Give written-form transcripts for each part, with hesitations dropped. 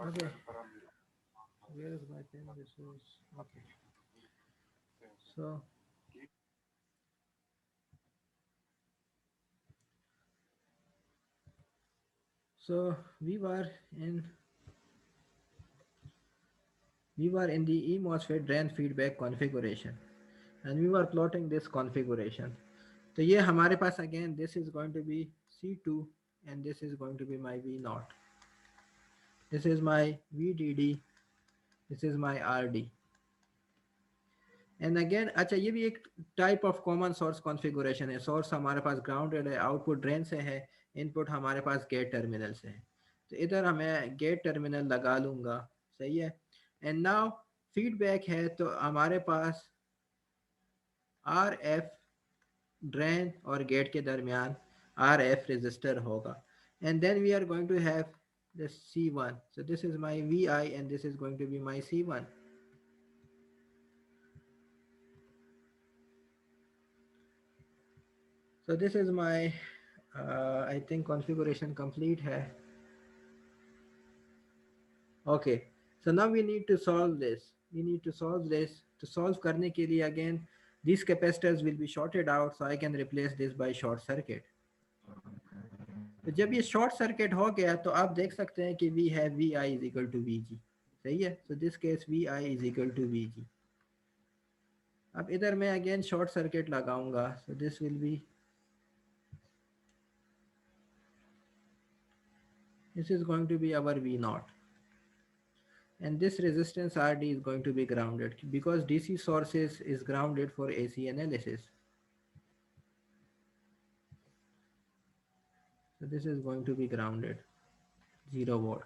Okay, where is my pen? This is okay. So, so we were in the E-MOSFET drain feedback configuration, and we were plotting this configuration. तो ये हमारे पास again this is going to be C2 and this is going to be my V naught. This is my VDD. This is my RD. And again अच्छा ये भी एक type of common source configuration है. Source हमारे पास grounded है, output drain से है, input हमारे पास गेट टर्मिनल से है. तो इधर हमें गेट टर्मिनल लगा लूँगा. सही है. एंड नाउ फीडबैक है तो हमारे पास आर एफ ड्रेन और गेट के दरमियान आर एफ रजिस्टर होगा. And then we are going to have this C1. So this is my VI and this is going to be my C1. So this is my I think configuration complete hai. Okay, so now we need to solve this. We need to solve this. To solve करने के लिए again these capacitors will be shorted out, so I can replace this by short circuit. तो जब ये short circuit हो गया तो आप देख सकते हैं कि we have VI is equal to VG. सही है. So this case VI is equal to VG. अब इधर मैं again short circuit लगाऊंगा. So this will be, this is going to be our V naught. And this resistance RD is going to be grounded because DC sources is grounded for AC analysis. So this is going to be grounded 0 volt.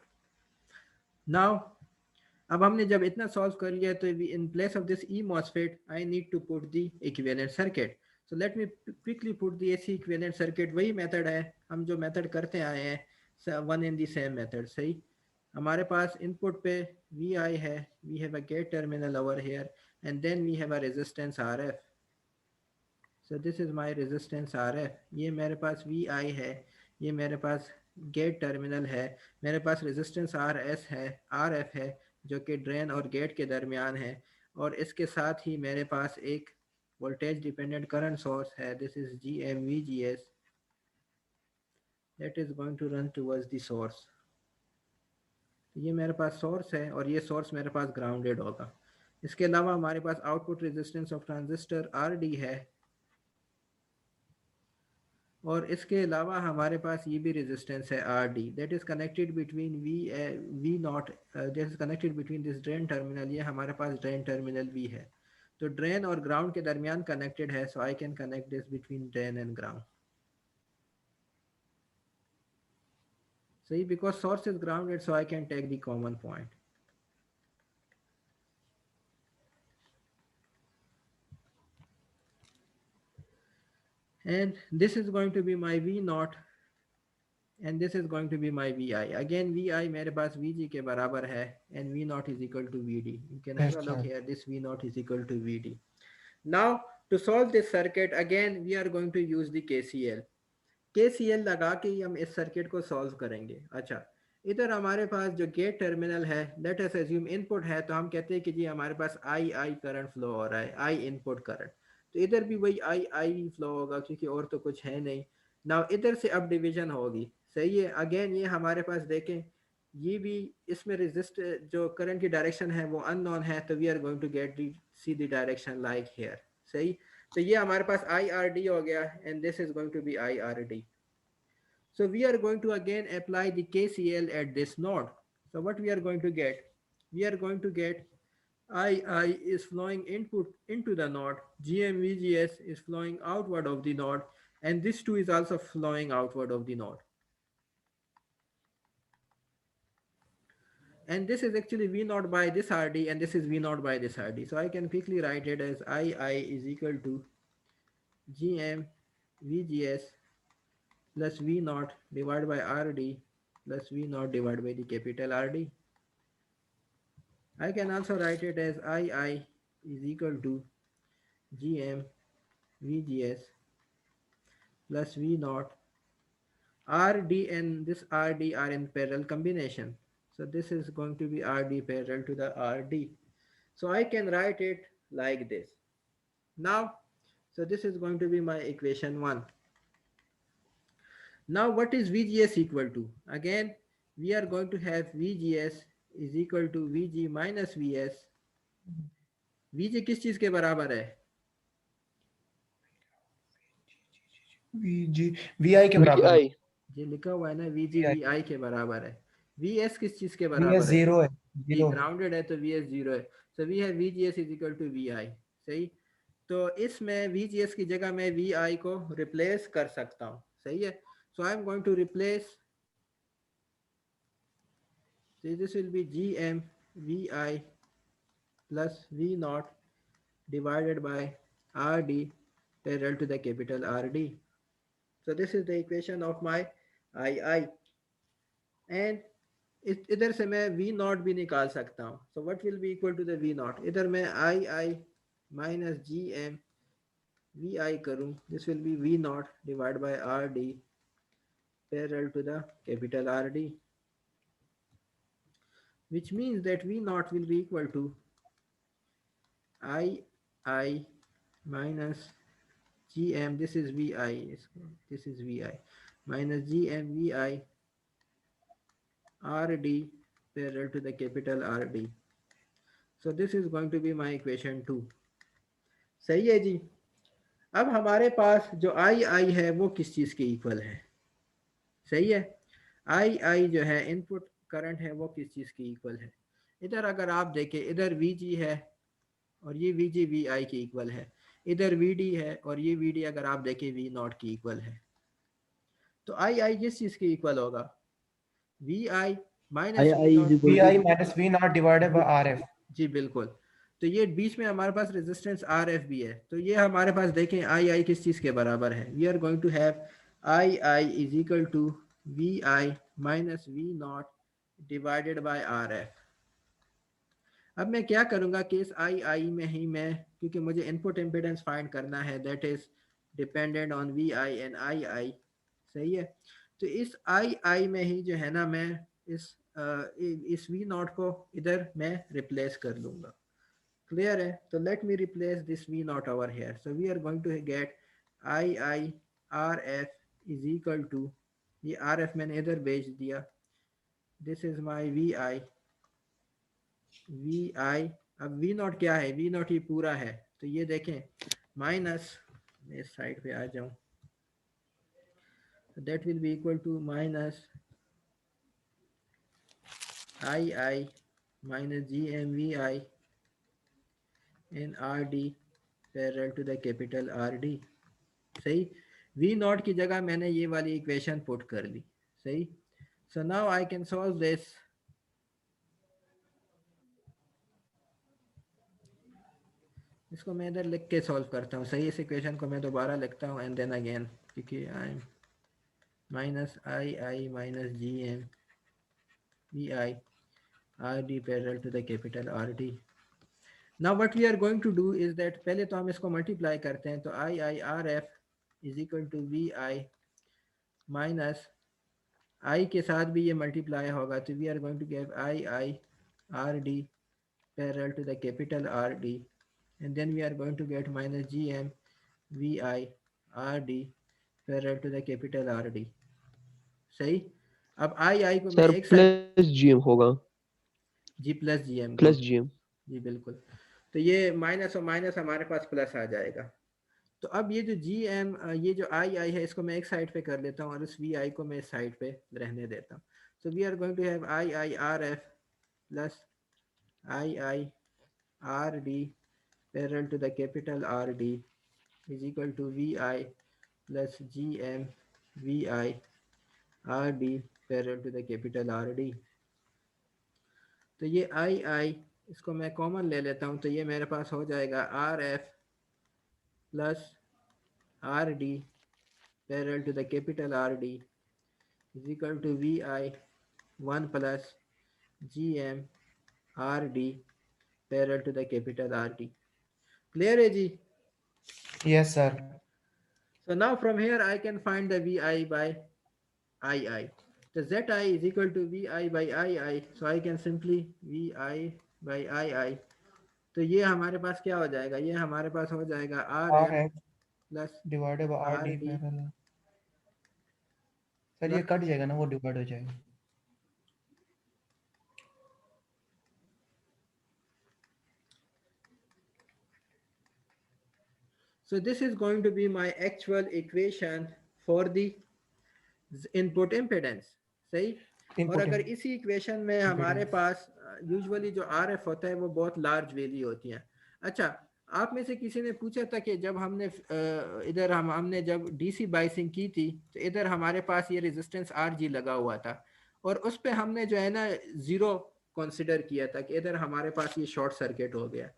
Now अब हमने जब इतना solve कर लिया तो in place of this E MOSFET I need to put the equivalent circuit. So let me quickly put the AC equivalent circuit. वही method है हम जो मेथड करते आए हैं, one in the same method. सही. हमारे पास इनपुट पे VI है, we have a gate terminal over here and then we have a resistance RF. So this is my resistance RF. ये मेरे पास VI है, ये मेरे पास गेट टर्मिनल है, मेरे पास रेजिस्टेंस RS है, RF है जो कि ड्रेन और गेट के दरमियान है, और इसके साथ ही मेरे पास एक वोल्टेज डिपेंडेंट करंट सोर्स है. This is GMVGS that is going to run towards the source. तो ये मेरे पास सोर्स है और ये सोर्स मेरे पास ग्राउंडेड होगा. इसके अलावा हमारे पास output resistance of transistor RD है, और इसके अलावा हमारे पास ये भी रेजिस्टेंस है RD that is connected between V naught, that is connected between this drain terminal. ये हमारे पास ड्रेन टर्मिनल भी है, तो ड्रेन और ग्राउंड के दरमियान कनेक्टेड है. So I can connect this between drain and ground. सही, because source is grounded so I can take the common point. And this is going to be my V naught and this is going to be my Vi. Again Vi मेरे पास Vg के बराबर है and V naught is equal to Vd. You can have Yes, a look sir. here. This V naught is equal to Vd. Now to solve this circuit again we are going to use the KCL. KCL लगा के ही हम इस circuit को solve करेंगे. अच्छा, इधर हमारे पास जो गेट टर्मिनल है, लेट अस अज्यूम इनपुट है, तो हम कहते हैं कि जी हमारे पास आई करंट फ्लो हो रहा है, आई इनपुट करंट. तो इधर भी वही आई फ्लो होगा क्योंकि और तो कुछ है नहीं. ना इधर से अब डिवीजन होगी. सही है. अगेन ये हमारे पास देखें, ये भी इसमें रेजिस्ट जो करंट की डायरेक्शन है वो अननोन है, तो we are going to get the see the direction like here. सही. तो ये हमारे पास आई आर डी हो गया and this is going to be I R D. So we are going to again apply the KCL at this node. So what we are going to get? We are going to get II is flowing input into the node, GMVGS is flowing outward of the node, and this too is also flowing outward of the node. And this is actually V naught by this RD and this is V naught by this RD. So I can quickly write it as II is equal to GMVGS plus V naught divided by RD plus V naught divided by the capital RD. I can also write it as II is equal to GM VGS plus V naught RD and this RD are in parallel combination. So this is going to be RD parallel to the RD. So I can write it like this. Now, so this is going to be my equation 1. Now what is VGS equal to? Again, we are going to have VGS is equal to VG minus VS. VG किस चीज़ के बराबर है? V ji we आई के बराबर है। VI ये लिखा हुआ है ना, VG वी आई VI के बराबर है। VS किस चीज़ के वी एस बराबर है? जीरो है, जी जीरो। ग्राउंडेड है तो VS जीरो है। सो वी है VGS is equal to VI। सही। तो इसमें VGS की जगह मैं VI को रिप्लेस कर सकता हूँ। सही है। So I am going to replace, this will be GM VI plus V naught divided by RD parallel to the capital RD. So this is the equation of my II, and इधर से मैं V not भी निकाल सकता हूँ। So what will be equal to the V naught, इधर मैं II minus GM VI करूँ, this will be V naught divide by RD parallel to the capital RD, which means that V naught will be equal to II minus GM, this is VI, this is VI, minus GM VI RD parallel to the capital RD. So this is going to be my equation 2. सही है जी। अब हमारे पास जो आई है वो किस चीज़ के equal है? सही है। आई जो है इनपुट करंट है वो किस चीज़ के इक्वल है? इधर अगर आप देखें, इधर वी है और ये वी आई के इक्वल है। इधर वी है और ये वी अगर आप देखें वी नॉट की इक्वल है। तो आई किस चीज़ के इक्वल होगा? V I minus V II is naught. V equal to I minus V naught divided by R F. जी बिल्कुल। तो ये बीच में हमारे पास रेजिस्टेंस आर एफ भी है। तो ये हमारे पास देखें आई किस चीज़ के बराबर है? We are going to have I is equal to V I minus V naught divided by R F. अब मैं क्या करूँगा कि इस आई में ही मैं, क्योंकि मुझे इनपुट इम्पिडेंस फाइंड करना है that is dependent on V I and I. सही है। तो इस आई में ही जो है ना, मैं इस वी नॉट को इधर मैं रिप्लेस कर लूँगा। क्लियर है? तो let me replace this V naught over here. So we are going to get I R F is equal to, ये आर एफ मैंने इधर भेज दिया, this is my V I. अब वी नॉट क्या है? वी नॉट ये पूरा है। तो ये देखें माइनस, मैं इस साइड पे आ जाऊं, that will be equal to minus I minus G M V I in R D parallel to the capital R D. सही। वी नॉट की जगह मैंने ये वाली इक्वेशन पुट कर ली। सही। So now I can solve this. इसको मैं इधर लिख के सॉल्व करता हूँ। सही। इस इक्वेशन को मैं दोबारा लिखता हूँ एंड देन अगेन, क्योंकि I M minus I minus G M V I R D parallel to the capital R D. Now what we are going to do is that, पहले तो हम इसको मल्टीप्लाई करते हैं। तो I R F is equal to V I minus I के साथ भी ये मल्टीप्लाई होगा, तो we are going to get I R D parallel to the capital R D, and then we are going to get minus G M V I R D parallel to the capital R D. सही। अब आई को मैं sir एक side, plus GM होगा, जी plus G M, जी plus GM। जी बिल्कुल। तो ये minus और माइनस हमारे पास प्लस आ जाएगा। तो अब ये जो जी एम, ये जो आई है, इसको मैं एक साइड पे कर लेता हूँ और इस वी आई को मैं इस साइड पे रहने देता हूँ। So we are going to have I R F plus I R D parallel to the capital R D is equal to V I plus G M V I R D parallel to the capital R D. तो ये आई इसको मैं common ले लेता हूँ, तो ये मेरे पास हो जाएगा R F plus R D parallel to the capital R D is equal to V I one plus G M R D parallel to the capital R D. Clear है जी? Yes sir. So now from here I can find the VI by I I. तो Z I is equal to V I by I I, so I can simply V I by I I. तो ये हमारे पास क्या हो जाएगा, ये हमारे पास हो जाएगा R R F F plus divided by R R D D parallel. Sir ये प्लस। कट जाएगा ना, वो डिवाइड हो जाएगा। So this is going to be my actual equation for the input impedance. सही। और इनपुट अगर इसी इक्वेशन में हमारे इम्पीडेंस। पास यूजुअली जो आर एफ होता है वो बहुत लार्ज वैल्यू होती है। अच्छा, आप में से किसी ने पूछा था कि जब हमने इधर हमने जब डीसी बाइसिंग की थी तो इधर हमारे पास ये रेजिस्टेंस आर जी लगा हुआ था, और उस पर हमने जो है ना ज़ीरो कंसिडर किया था कि इधर हमारे पास ये शॉर्ट सर्किट हो गया।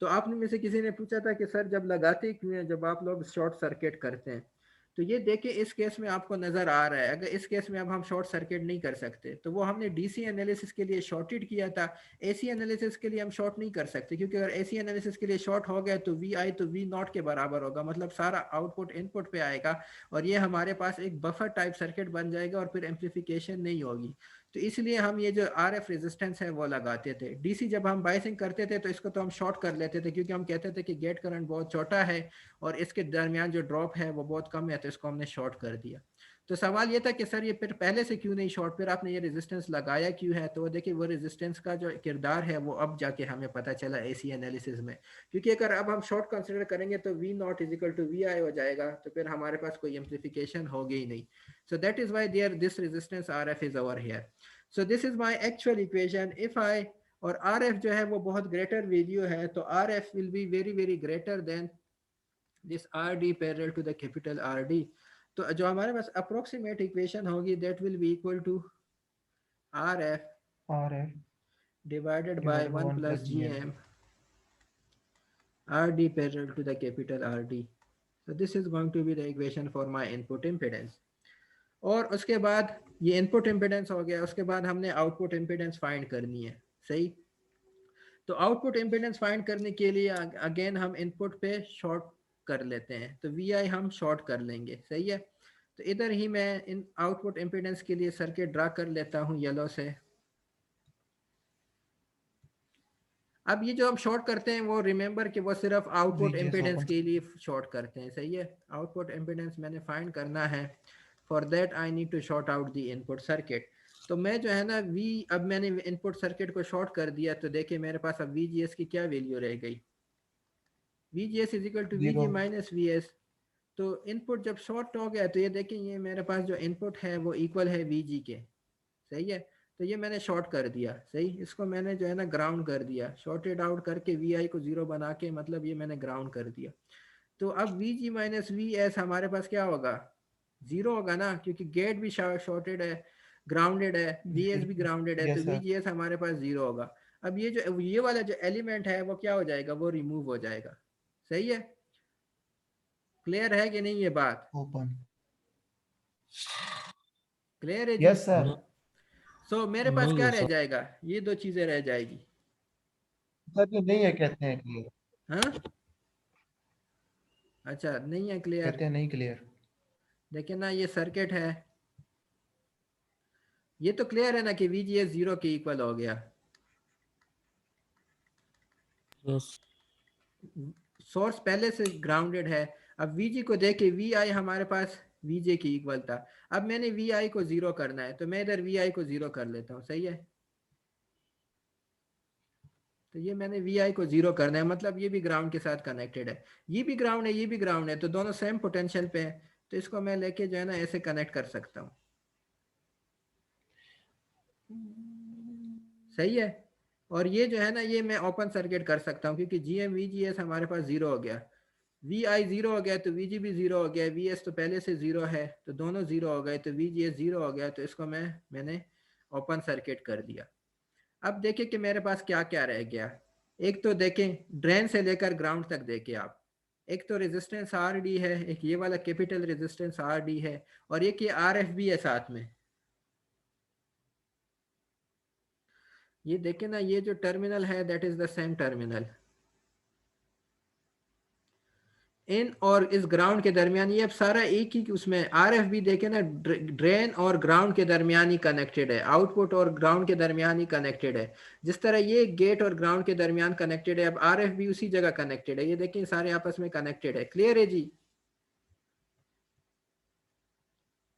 तो आप में से किसी ने पूछा था कि सर जब लगाते क्यों हैं जब आप लोग शॉर्ट सर्किट करते हैं। तो ये देखिए इस केस में आपको नज़र आ रहा है, अगर इस केस में अब हम शॉर्ट सर्किट नहीं कर सकते तो वो हमने डीसी एनालिसिस के लिए शॉर्टेड किया था। एसी एनालिसिस के लिए हम शॉर्ट नहीं कर सकते, क्योंकि अगर एसी एनालिसिस के लिए शॉर्ट हो गया तो वी आई तो वी नॉट के बराबर होगा, मतलब सारा आउटपुट इनपुट पे आएगा और ये हमारे पास एक बफर टाइप सर्किट बन जाएगा और फिर एम्पलीफिकेशन नहीं होगी। तो इसलिए हम ये जो आर एफ रेजिस्टेंस है वो लगाते थे। डीसी जब हम बाइसिंग करते थे तो इसको तो हम शॉर्ट कर लेते थे, क्योंकि हम कहते थे कि गेट करंट बहुत छोटा है और इसके दरमियान जो ड्रॉप है वो बहुत कम है, तो इसको हमने शॉर्ट कर दिया। तो सवाल ये था कि सर ये फिर पहले से क्यों नहीं शॉर्ट, फिर आपने ये रेजिस्टेंस लगाया क्यों है। तो वो देखिए वो रेजिस्टेंस का जो किरदार है वो अब जाके हमें पता चला एसी एनालिसिस में, क्योंकि अगर अब हम शॉर्ट कंसिडर करेंगे तो V naught is equal to V I हो जाएगा, तो फिर हमारे पास कोई एम्पलीफिकेशन होगी ही नहीं। So that is why there this resistance R F is over here. So this is my actual equation. If I और आर एफ जो है वो बहुत ग्रेटर वैल्यू है तो R F will be very very greater than this R D parallel to the capital R D. तो जो हमारे पास अप्रोक्सीमेट इक्वेशन होगी that will be equal to R F R F divided by divided by one 1 plus plus G G M. M R D parallel to the capital R D. So this is going to be the equation for my input impedance। और उसके बाद ये input impedance हो गया, उसके बाद हमने output impedance find करनी है। सही। तो आउटपुट इम्पिडेंस फाइंड करने के लिए अगेन हम इनपुट पे शॉर्ट कर लेते हैं, तो वी आई हम शॉर्ट कर लेंगे। सही है। तो इधर ही मैं इन आउटपुट इम्पिडेंस के लिए सर्किट ड्रा कर लेता हूँ येलो से। अब ये जो हम शॉर्ट करते हैं वो रिमेंबर कि वो सिर्फ आउटपुट वीजीएस इम्पिडेंस ओपन। के लिए शॉर्ट करते हैं। सही है। आउटपुट इम्पिडेंस मैंने फाइंड करना है, for that I need to short out the input circuit. तो मैं जो है ना वी, अब मैंने इनपुट सर्किट को शॉर्ट कर दिया तो देखिए मेरे पास अब वी जी एस की क्या वैल्यू रह गई, V G S is equal to V G 0। Minus V S. तो इनपुट जब शॉर्ट हो गया तो ये देखें ये मेरे पास जो इनपुट है वो इक्वल है वी जी के। सही है। तो ये मैंने शॉर्ट कर दिया। सही। इसको मैंने जो है ना ग्राउंड कर दिया, शॉर्टेड आउट करके वी आई को जीरो बना के, मतलब ये मैंने ग्राउंड कर दिया। तो अब we ji minus V S हमारे पास क्या होगा, जीरो होगा ना, क्योंकि गेट भी शॉर्टेड है, ग्राउंडेड है, वी एस भी ग्राउंडेड है, तो yes V sir. G S हमारे पास जीरो होगा। अब ये जो ये वाला जो एलिमेंट है वो क्या हो जाएगा, वो रिमूव हो जाएगा। सही है। क्लियर है कि नहीं ये बात, ओपन। क्लियर है जी। Yes sir. सो मेरे पास नहीं क्या है रह सर। जाएगा, ये दो चीजें रह जाएगी। सर ये नहीं है कहते हैं क्लियर। हाँ, अच्छा नहीं है क्लियर। कहते हैं नहीं क्लियर। देखिए ना ये सर्किट है, ये तो क्लियर है ना कि VGS जीरो के इक्वल हो गया। यस। सोर्स पहले से ग्राउंडेड है। अब VG को देखे VI हमारे पास VJ की इक्वल था। अब मैंने VI को जीरो करना है तो मैं इधर VI को जीरो कर लेता हूँ। सही है। तो ये मैंने VI को जीरो करना है, मतलब ये भी ग्राउंड के साथ कनेक्टेड है, ये भी ग्राउंड है ये भी ग्राउंड है, तो दोनों सेम पोटेंशियल पे है। तो इसको मैं लेके जो है ना ऐसे कनेक्ट कर सकता हूँ। सही है। और ये जो है ना ये मैं ओपन सर्किट कर सकता हूँ, क्योंकि G M V G S हमारे पास जीरो हो गया, वी आई जीरो हो गया तो वी जी भी जीरो हो गया, वी एस तो पहले से जीरो है तो दोनों जीरो हो गए, तो वी जी एस जीरो हो गया, तो इसको मैंने ओपन सर्किट कर दिया। अब देखिए कि मेरे पास क्या क्या रह गया। एक तो देखें ड्रेन से लेकर ग्राउंड तक देखिए आप, एक तो रेजिस्टेंस आर डी है, एक ये वाला कैपिटल रेजिस्टेंस आर डी है, और एक ये आर एफ भी है साथ में। ये देखें ना ये जो टर्मिनल है that is the same terminal. इन और इस ग्राउंड के दरमियान, ये अब सारा एक ही उसमें आरएफ भी देखे ना, ड्रेन और ग्राउंड के दरमियान ही कनेक्टेड है, आउटपुट और ग्राउंड के दरमियान ही कनेक्टेड है। जिस तरह ये गेट और ग्राउंड के दरमियान कनेक्टेड है, अब आरएफ भी उसी जगह कनेक्टेड है। ये देखिए सारे आपस में कनेक्टेड है। क्लियर है जी?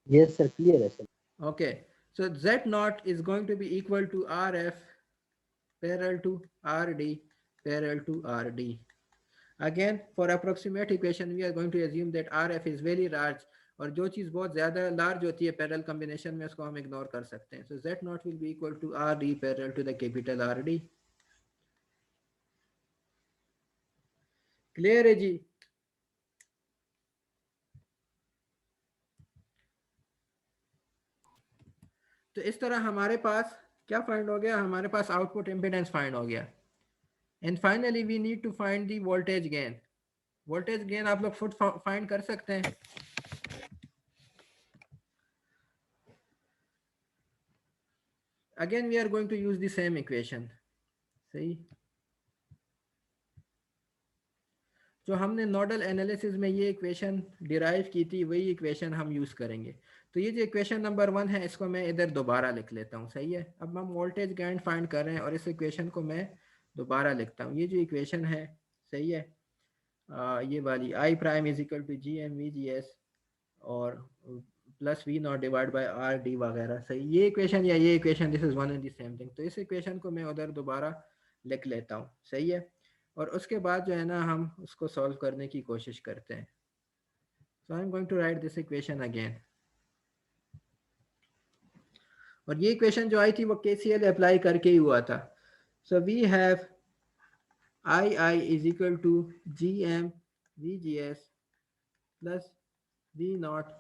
यस सर, क्लियर है sir. Okay, so Z naught is going to be equal to RF parallel to RD parallel to RD. Again, for approximate equation, we are going to assume that RF is very large, और जो चीज़ बहुत ज़्यादा large होती है parallel combination में, उसको हम ignore कर सकते हैं। सो Z naught will be equal to RD parallel to the capital RD. Clear है जी? तो इस तरह हमारे पास क्या फाइंड हो गया? हमारे पास आउटपुट इम्पीडेंस फाइंड हो गया। And finally we need to find the voltage gain. Voltage gain आप लोग खुद फाइंड कर सकते हैं। Again we are going to use the same equation. सही, जो हमने नोडल एनालिसिस में ये इक्वेशन डिराइव की थी, वही इक्वेशन हम यूज़ करेंगे। तो ये जो इक्वेशन नंबर 1 है, इसको मैं इधर दोबारा लिख लेता हूँ। सही है, अब हम वोल्टेज गेन फाइंड कर रहे हैं और इस इक्वेशन को मैं दोबारा लिखता हूँ। ये जो इक्वेशन है, सही है, ये वाली I prime is equal to G M V G S और plus V naught divide by R D वगैरह। सही, ये इक्वेशन या ये equation, this is one and the same thing. तो इस इक्वेशन को मैं उधर दोबारा लिख लेता हूँ। सही है, और उसके बाद जो है ना, हम उसको सॉल्व करने की कोशिश करते हैं। So I am going to write this equation again. और ये इक्वेशन जो आई थी वो केसीएल अप्लाई करके ही हुआ था। So we have I I is equal to G M V G S plus V naught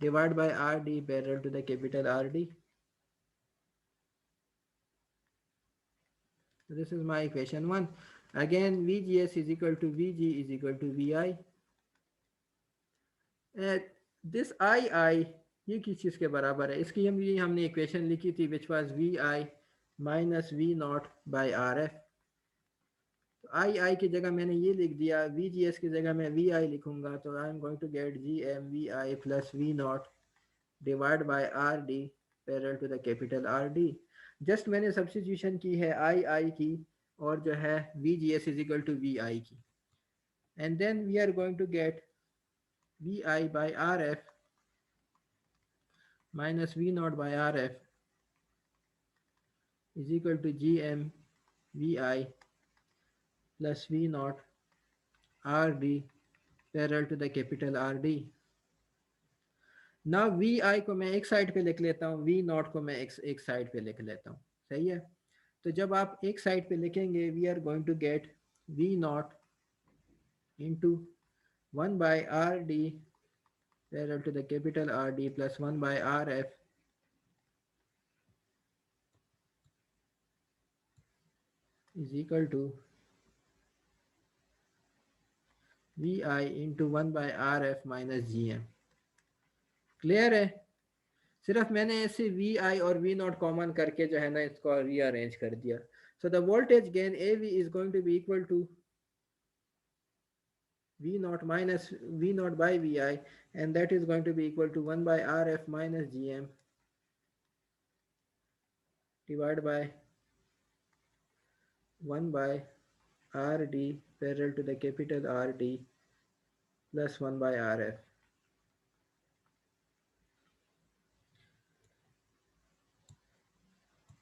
divided by RD parallel to the capital RD. So this is my equation 1. Again VGS is equal to VG is equal to VI. This II ये किस चीज़ के बराबर है? इसकी हमने equation लिखी थी which was VI minus V naught by RF. तो II की जगह मैंने ये लिख दिया, VGS की जगह मैं VI लिखूंगा, तो I am going to get GMVI plus V naught divide by R D parallel to the capital R D. Just मैंने सब्स्टिट्यूशन की है आई आई की और जो है V G S is equal to V I की, and then we are going to get V I by R F minus V naught by R F is equal to G M V I plus V naught R D parallel to the capital R D. ना we आई को मैं एक side पे लिख लेता हूँ, we not को मैं एक साइड पे लिख लेता हूँ। सही है, तो जब आप एक साइड पे लिखेंगे, we are going to get V naught into 1 by R D parallel to the capital R D plus 1 by R F is equal to V I into 1 by R F minus G M. Clear है? सिर्फ मैंने ऐसे we आई और we not common करके जो है ना, इसको रीअरेंज कर दिया। So the voltage gain A V is going to be equal to V naught minus V naught by Vi, and that is going to be equal to 1 by Rf minus Gm divided by 1 by Rd parallel to the capital Rd plus 1 by Rf.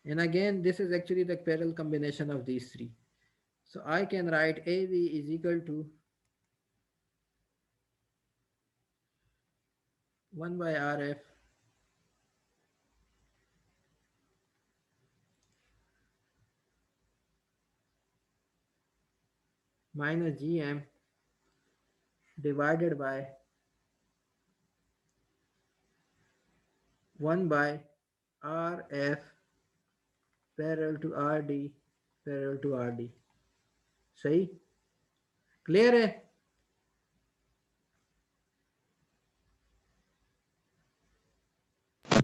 And again, this is actually the parallel combination of these three. So I can write AV is equal to 1 by Rf minus Gm divided by 1 by Rf parallel to Rd parallel to Rd. सही? Clear है?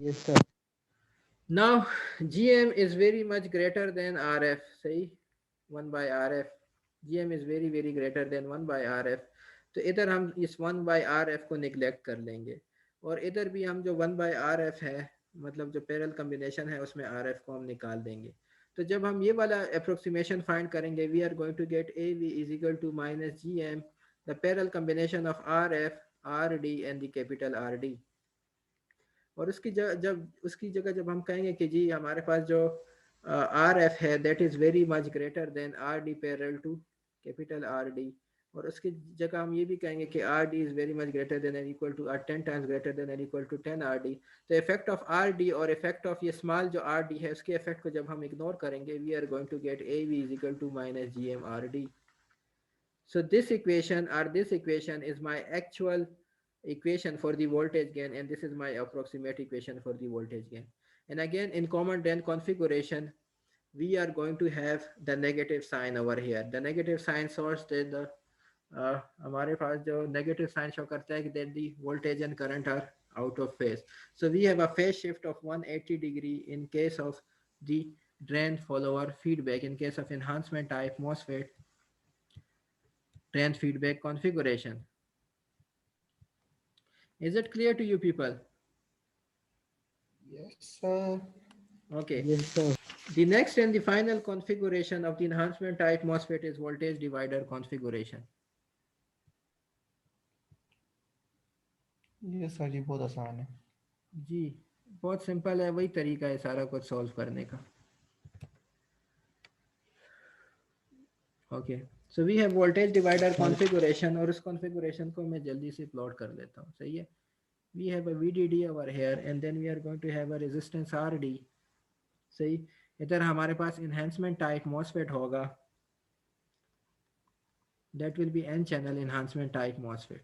Yes sir. Now Gm is very much greater than Rf. सही? 1 by Rf. Gm is very greater than 1 by Rf. तो इधर हम इस 1/RF को neglect कर लेंगे, और इधर भी हम जो 1/RF है, मतलब जो पैरेलल कम्बिनेशन है उसमें RF को हम निकाल देंगे। तो जब हम ये वाला अप्रोक्सीमेशन फाइंड करेंगे, we are going to get AV is equal to minus GM the parallel combination of RF RD and the capital RD। और उसकी जगह जब हम कहेंगे कि जी हमारे पास जो RF है that is very much greater than RD parallel to capital RD, और उसकी जगह हम ये भी कहेंगे कि RD is very much greater than and equal to 10 times greater than and equal to 10 RD। तो इफेक्ट ऑफ RD और इफेक्ट ऑफ ये स्मॉल जो RD है उसके इफेक्ट को जब हम इग्नोर करेंगे, we are going to get AV is equal to minus GM RD। So this equation is my actual equation for the voltage gain, and this is my approximate equation for the voltage gain. And again, in common drain configuration, we are going to have the negative sign over here. The negative sign shows that the हमारे पास जो negative sign show करता है that the voltage and current are out of phase. So we have a phase shift of 180 degree in case of the drain follower feedback. In case of enhancement type MOSFET, drain feedback configuration. Is it clear to you people? Yes, sir. Okay. Yes, sir. The next and the final configuration of the enhancement type MOSFET is voltage divider configuration. ये sir जी बहुत आसान है। जी बहुत simple है, वही तरीका है सारा कुछ सॉल्व करने का। Okay, so we have voltage divider configuration, और उस कॉन्फ़िगरेशन को मैं जल्दी से प्लॉट कर देता हूँ। सही है, we have a VDD over here and then we are going to have a resistance RD। सही, इधर हमारे पास enhancement type MOSFET होगा, that will be N channel enhancement type MOSFET,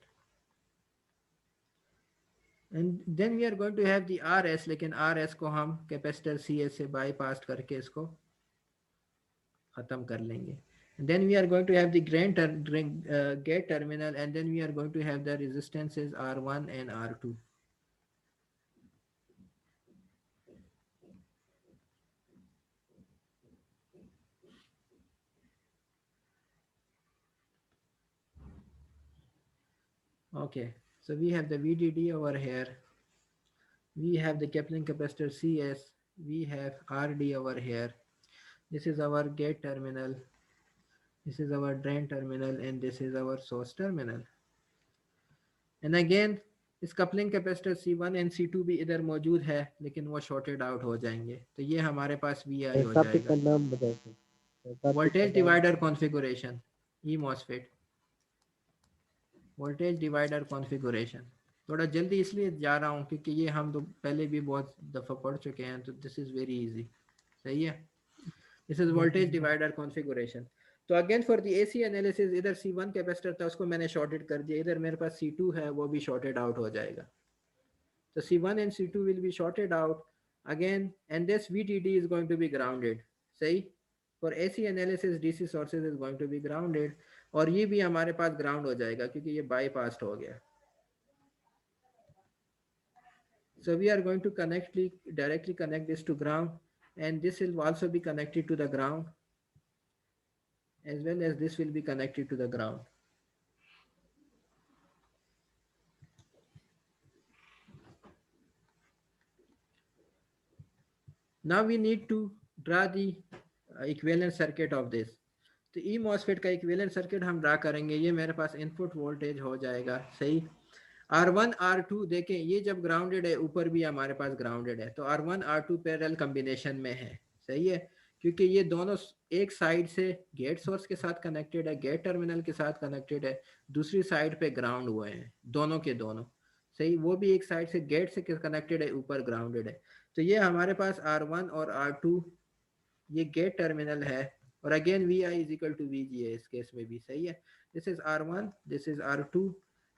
and then we are going to have the RS, लेकिन RS को हम capacitor CS से bypass करके इसको ख़त्म कर लेंगे। Then we are going to have the gate terminal, and then we are going to have the resistances R1 and R2. Okay, so we have the VDD over here, we have the coupling capacitor CS, we have RD over here, this is our gate terminal, this is our drain terminal, and this is our source terminal. And again इस coupling capacitor C1 and C2 भी इधर मौजूद है, लेकिन वो shorted out हो जाएंगे, तो ये हमारे पास VI हो ऐसा पिक जाएगा। का नाम बताओ सर, ऐसा पिक का वोल्टेज नाम। डिवाइडर कॉन्फ़िगरेशन, ई मॉसफेट वोल्टेज डिवाइडर कॉन्फ़िगरेशन। थोड़ा जल्दी इसलिए जा रहा हूँ क्योंकि ये हम तो पहले भी बहुत दफ़ा पढ़ चुके हैं, तो दिस इज़ वेरी इजी। सही है, this is voltage divider configuration. तो again for the AC analysis, इधर C1 कैपेसिटर था उसको मैंने शॉर्टेड कर दिया, इधर मेरे पास C2 है वो भी शॉर्टेड आउट हो जाएगा। So C1 and C2 will be shorted out again, and this VDD is going to be grounded. सही, for AC analysis DC sources is going to be grounded, और ये भी हमारे पास ग्राउंड हो जाएगा क्योंकि ये बाईपास्ड हो गया। So we are going to directly connect this to ground, and this will also be connected to the ground, as well as this will be connected to the ground. Now we need to draw the equivalent circuit of this. तो ई MOSFET का equivalent circuit हम draw करेंगे। ये मेरे पास input voltage हो जाएगा। सही, R1 R2 देखें, ये जब ग्राउंडेड है ऊपर भी हमारे पास ग्राउंडेड है, तो R1 R2 पैरेलल कम्बिनेशन में है। सही है, क्योंकि ये दोनों एक साइड से गेट सोर्स के साथ कनेक्टेड है, गेट टर्मिनल के साथ कनेक्टेड है, दूसरी साइड पे ग्राउंड हुए हैं दोनों के दोनों। सही, वो भी एक साइड से गेट से कनेक्टेड है, ऊपर ग्राउंडेड है। तो ये हमारे पास R1 और R2 ये गेट टर्मिनल है, और again VI is equal to VGA इस केस में भी। सही है, this is R1, this is R2,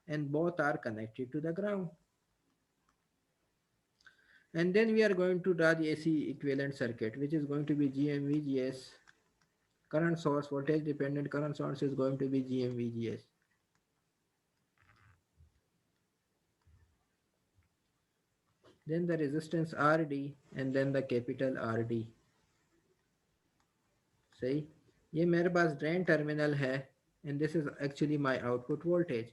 and both are connected to the ground. And then we are going to draw the AC equivalent circuit, which is going to be GMVGS. Current source, voltage dependent current source is going to be GMVGS. Then the resistance RD, and then the capital RD. सही, ये मेरे पास drain terminal है, and this is actually my output voltage.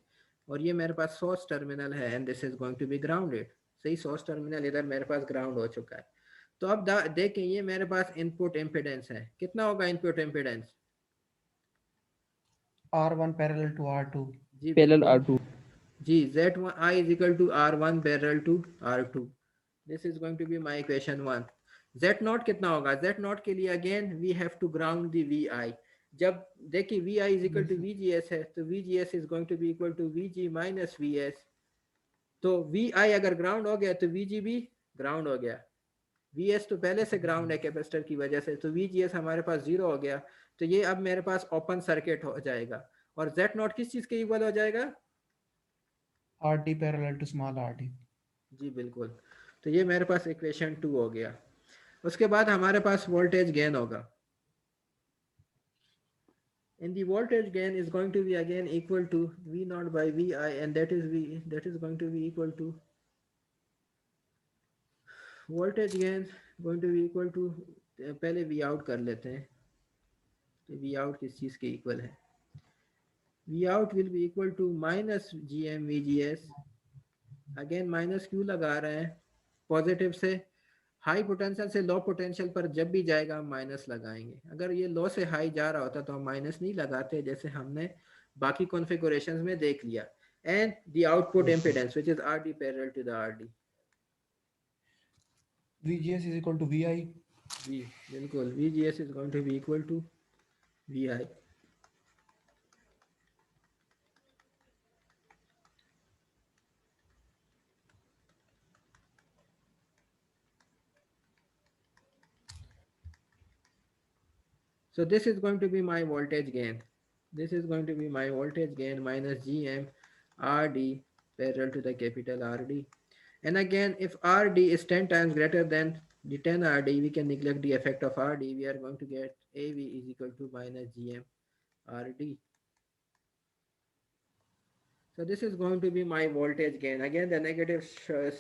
और ये मेरे पास source terminal है and this is going to be grounded. सही, सोर्स टर्मिनल इधर मेरे पास ग्राउंड हो चुका है। तो अब देखें ये मेरे पास इनपुट इम्पिडेंस है, कितना होगा input impedance? R1 parallel to R2. जी पैरेलल बिल्कुल R2। जी, Z1 I is equal to R1 parallel to R2। This is going to be my equation 1। Z naught कितना होगा? Z नॉट के लिए again we have to ground the VI। जब देखिए VI is equal to VGS है तो VGS is going to be equal to VG minus VS। तो VI अगर ग्राउंड हो गया तो VG भी ग्राउंड हो गया। VS तो पहले से ग्राउंड है कैपेसिटर की वजह से, तो VGS हमारे पास जीरो हो गया। तो ये अब मेरे पास ओपन सर्किट हो जाएगा। और Z नॉट किस चीज के इक्वल हो जाएगा? RD parallel to small RD. जी बिल्कुल। तो ये मेरे पास इक्वेशन 2 हो गया। उसके बाद हमारे पास वोल्टेज गेन होगा। and the voltage gain is going to be again equal to V naught by VI, and that is going to be equal to voltage gain going to be equal to, पहले V out कर लेते हैं कि V out किस चीज़ के equal है। V out will be equal to minus GM VGS। Again minus क्यों लगा रहे हैं? पॉजिटिव से हाई पोटेंशियल से लो पोटेंशियल पर जब भी जाएगा हम माइनस लगाएंगे। अगर ये लो से हाई जा रहा होता तो हम माइनस नहीं लगाते, जैसे हमने बाकी कॉन्फ़िगरेशंस में देख लिया। And the output impedance which is RD parallel to the RD। VGS is equal to VI. जी बिल्कुल, VGS is going to be equal to VI। So this is going to be my voltage gain. This is going to be my voltage gain minus GM RD parallel to the capital RD. And again, if RD is 10 times greater than the 10 RD, we can neglect the effect of RD. We are going to get AV is equal to minus GM RD. So this is going to be my voltage gain. Again, the negative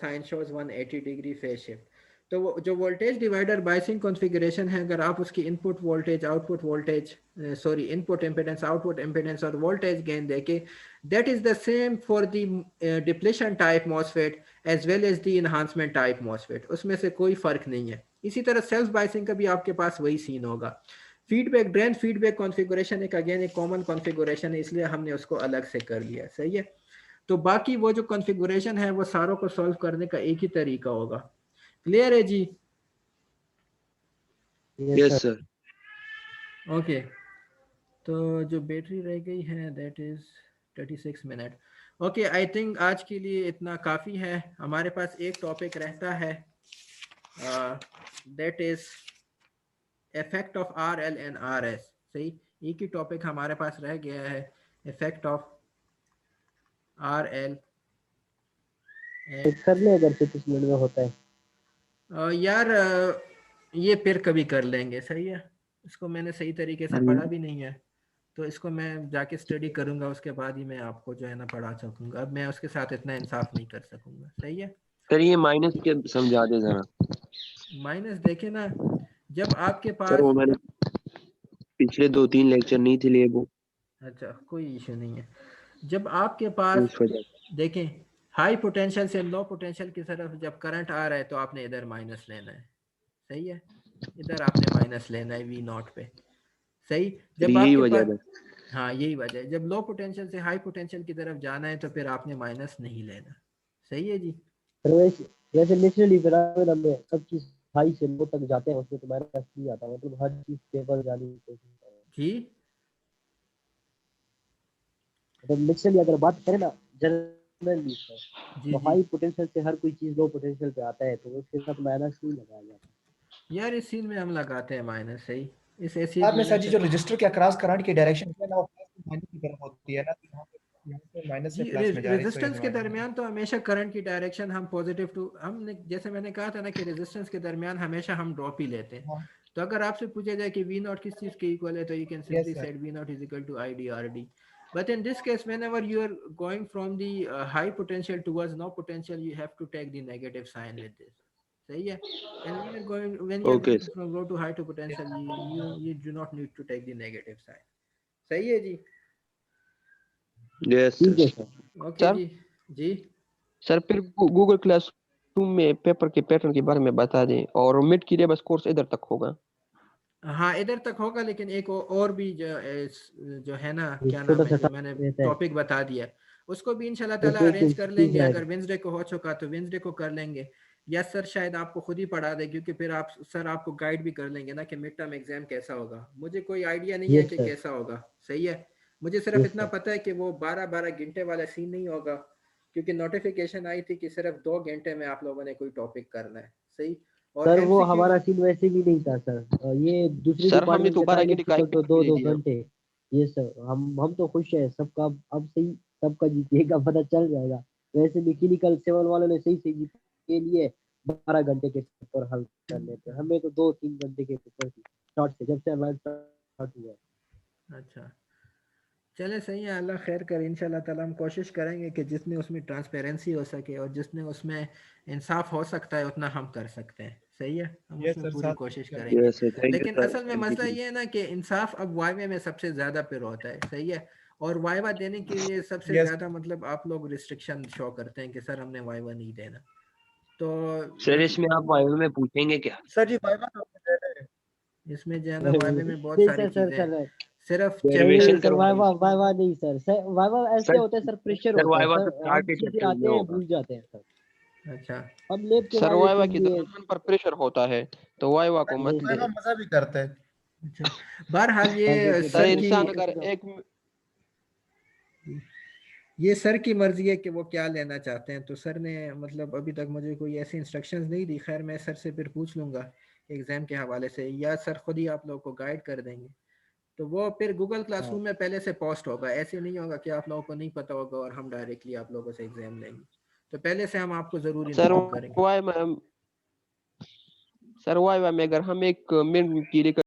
sign shows 180-degree phase shift. तो जो voltage divider biasing configuration है, अगर आप उसकी input voltage output voltage sorry input impedance output impedance और voltage gain देके, that is the same for the depletion type MOSFET as well as the enhancement type MOSFET, उसमें से कोई फर्क नहीं है। इसी तरह सेल्फ बायसिंग का भी आपके पास वही सीन होगा। फीडबैक ड्रेन फीडबैक कॉन्फ़िगरेशन एक अगेन एक कॉमन कॉन्फ़िगरेशन है, इसलिए हमने उसको अलग से कर लिया। सही है। तो बाकी वो जो कॉन्फ़िगरेशन है वो सारों को सॉल्व करने का एक ही तरीका होगा। क्लियर है जी? Yes sir. ओके, तो जो बैटरी रह गई है that is 36 minute. Okay, I think आज के लिए इतना काफ़ी है। हमारे पास एक टॉपिक रहता है that is effect of RL and RS। सही, एक ही टॉपिक हमारे पास रह गया है, इफेक्ट ऑफ RL कर ले अगर 35 मिनट में होता है। यार ये फिर कभी कर लेंगे। सही है, इसको मैंने सही तरीके से पढ़ा भी नहीं है, तो इसको मैं जाके स्टडी करूंगा, उसके बाद ही मैं आपको जो है ना पढ़ा सकूंगा। अब मैं उसके साथ इतना इंसाफ नहीं कर सकूंगा। सही है। सर ये माइनस के समझा दे जरा। माइनस देखे ना, जब आपके सर वो पास, मैंने पिछले 2-3 लेक्चर नहीं थे लिए वो, अच्छा कोई इशू नहीं है। जब आपके पास उस वजह से। देखें हाई पोटेंशियल से लो पोटेंशियल की तरफ जब करंट आ रहा है तो आपने इधर माइनस लेना है। सही है, इधर आपने माइनस लेना है V नॉट पे। सही, जब यही आपके वजह पास, है। हाँ यही वजह है, जब लो पोटेंशियल से हाई पोटेंशियल की तरफ जाना है तो फिर आपने माइनस नहीं लेना। सही है जी। जैसे नेचुरली ग्राफिक में सब चीज हाई से लो तक जाते हैं, उसमें तुम्हारे पास नहीं आता, मतलब हर चीज स्टेबल जाने की कोशिश करें। जी मतलब नेचुरली अगर बात करें ना जनरली, जी तो जी हाई पोटेंशियल से हर कोई चीज लो पोटेंशियल पे आता है, तो उसके साथ माइनस नहीं लगाया जाता। यार, इस सीन में हम लगाते हैं माइनस। सही, इस ऐसी बाद में सर वजह जी से जो रजिस्टर के अक्रॉस करंट की डायरेक्शन है ना, वो प्लस से माइनस की तरफ होती है ना, तो यहाँ पे माइनस से जी प्लस में जा रही है, इस वजह रेजिस्टेंस से के माइनस। दरमियान तो हमेशा करंट की डायरेक्शन हम पॉजिटिव टू, हमने जैसे मैंने कहा था ना कि रेजिस्टेंस के दरमियान हमेशा हम ड्रॉप ही लेते हैं। हाँ, तो अगर आपसे पूछा जाए कि V नॉट किस चीज़ के इक्वल है, तो you can yes simply sir. Said V naught is equal to IDRD। But in this case, whenever you are going from the high potential towards no potential, you have to take the negative sign with this. सही है। And when you are okay going sir. from low to high to potential, you do not need to take the negative sign. सही है जी। Yes ठीक है sir. Sir. Okay sir? जी। जी sir फिर गूगल क्लासरूम में पेपर के पैटर्न के बारे में बता दें, और मिड की बस कोर्स इधर तक होगा। हाँ, इधर तक होगा, लेकिन एक और भी जो है ना, एक क्या नाम छोटा है, सा जो मैंने टास्क रहता है, टॉपिक बता दिया, उसको भी इंशाल्लाह ताला उसमें अरेंज एक कर क्विज लेंगे। है। अगर वेंसडे को हो चुका तो वेंसडे को कर लेंगे, या सर शायद आपको खुद ही पढ़ा दे, क्योंकि फिर आप सर आपको गाइड भी कर लेंगे ना कि मिड टर्म एग्जाम कैसा होगा। मुझे कोई आइडिया नहीं है यस कि सर, कैसा होगा, सही है। मुझे सिर्फ यस इतना सर। पता है कि वो 12-12 घंटे वाला सीन नहीं होगा, क्योंकि नोटिफिकेशन आई थी कि सिर्फ 2 घंटे में आप लोगों ने कोई टॉपिक करना है, सही। और सर वो एमसीक्यूज, हमारा सीन वैसे भी नहीं था सर। ये दूसरी सर हमें डिपार्टमेंट तो का था 12 घंटे का इलेक्ट्रिकल, तो पेपर भी दो दे दो दिया। घंटे ये सर, हम तो खुश है सबका। अब सही सबका जीपीए का पता चल जाएगा। वैसे मैकेनिकल सिविल वालों ने सही सही जीपीए लिए, 12 घंटे के पेपर हल कर लेते हैं। हमें तो 2-3 घंटे के पेपर थी स्टार्ट से, जब से हमारा स्टार्ट हुआ है। अच्छा चले, सही है, अल्लाह खैर करे। इंशाल्लाह ताला हम कोशिश करेंगे कि जितने उसमें ट्रांसपेरेंसी हो सके और जितने उसमें इंसाफ हो सकता है उतना हम कर सकते हैं, सही है, हम यस उसमें सर, पूरी साथ कोशिश में करेंगे। यस थैंक यू लेकिन सर, असल में थैंक मसला यू। ये है ना कि इंसाफ अब वाइवा में सबसे ज़्यादा फिर होता है, सही है। और वाइवा देने के लिए सबसे यस ज़्यादा मतलब आप लोग रिस्ट्रिक्शन शो करते हैं कि सर हमने वाइवा नहीं देना। तो सर मतलब इसमें आप वाइवा में पूछेंगे क्या? सर जी, वाइवा तो हमने देना है। इसमें जो है ना वाइवे में बहुत नहीं सारी सर, चीज़ें हैं, सर सिर्फ नहीं डेरिवेशन सर, चैप्टर। करवाएंगे। वाइवा वाइवा नहीं सर, सर वाइवा ऐसे सर होता है सर, प्रेशर सर होता है वाइवा सर, तो हम चार्टेड सीधे चैप्टर में आते हैं होगा। भूल जाते हैं सर। अच्छा हम लेब के सर वाइवे वाइवा के की लिए दरमियान पर प्रेशर होता है, तो वाइवा को मत वाइवा ले। मजा भी करता है। अच्छा, बहरहाल हम ये देखिए सर सर की, इंसान अगर एक ये सर की मर्जी है कि वो क्या लेना चाहते हैं। तो सर ने मतलब अभी तक मुझे कोई ऐसी इंस्ट्रक्शंस नहीं दी। खैर मैं सर से फिर पूछ लूंगा एग्जाम के हवाले से, या सर खुद ही आप लोगों को गाइड कर देंगे। तो वो फिर गूगल हाँ क्लासरूम में पहले से पोस्ट होगा, ऐसे नहीं होगा कि आप लोगों को नहीं पता होगा और हम डायरेक्टली आप लोगों से एग्जाम लेंगे। तो पहले से हम आपको ज़रूर सर इन्फॉर्म करेंगे। वाइवा सर वाइवा में अगर हम एक मिड की